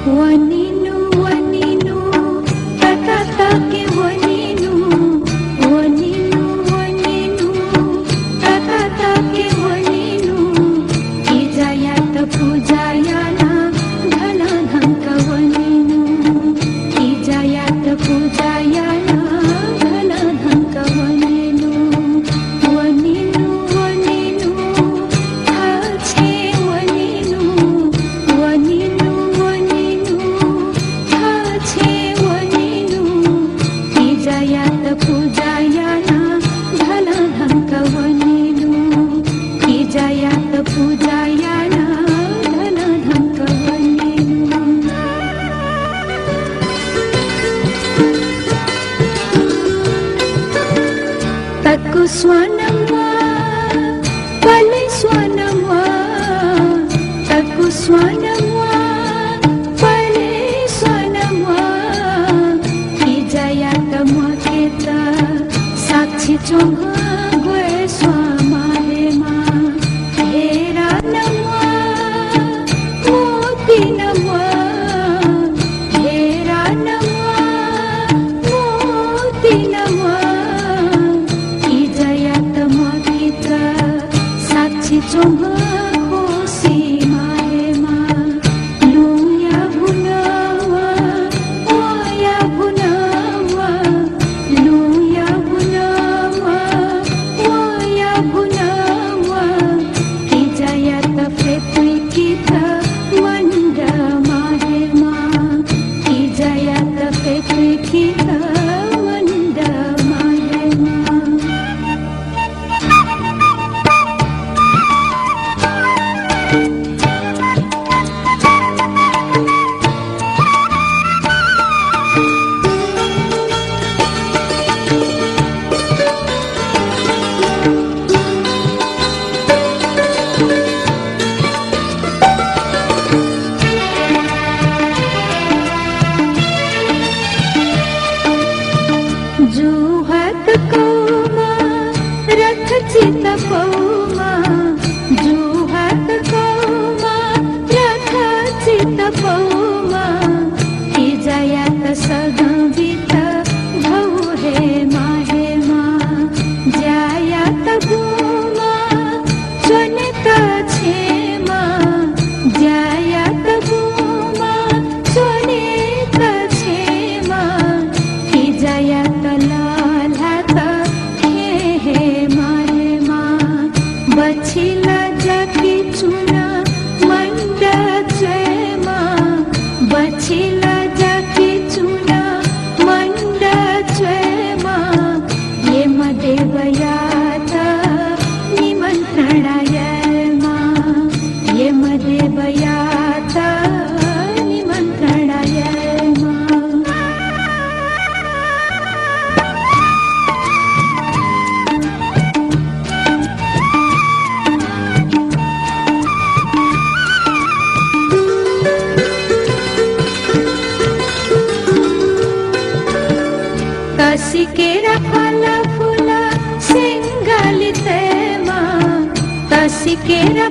Waninu, waninu, tatatake waninu, waninu, waninu, tatatake waninu, ijayat pujayana, dhana dhanka waninu, ijayat pujayana, dhana dhanka waninu, waninu, waninu, hache waninu, waninu. पूजायाना धला धंक वनिनु ईजायात पूजायाना धला धंक वनिनु तक्कु स्वानम्वा पले स्वानम्वा तक्कु स्वानम्वा पले स्वानम्वा ईजायात साक्षी चोंगा गोए स्वामाले मा हेरा नमवा मोती नमवा हेरा नमवा मोती नमवा ईजायात मोतीता साक्षी चोंगा खोसी माले मा लुया भुनावा ओया भुनावा लुया जुहत कौमा रथ चित पौमा जुहत कौमा रथ चित पौमा ईजायात सगवित भौ हे माहे मा जायात भूमा स्वनित छेमा जायात भूमा स्वनित छेमा ईजायात बछिला जाकी चुना मंडा चेमा बछिला जाकी चुना मंडा चेमा ये मदेवयाता निमंत्रणायमा ये मदेवयाता निमंत्रणायमा तसिकेरा फला फुला सिंगालिते मा तसिकेरा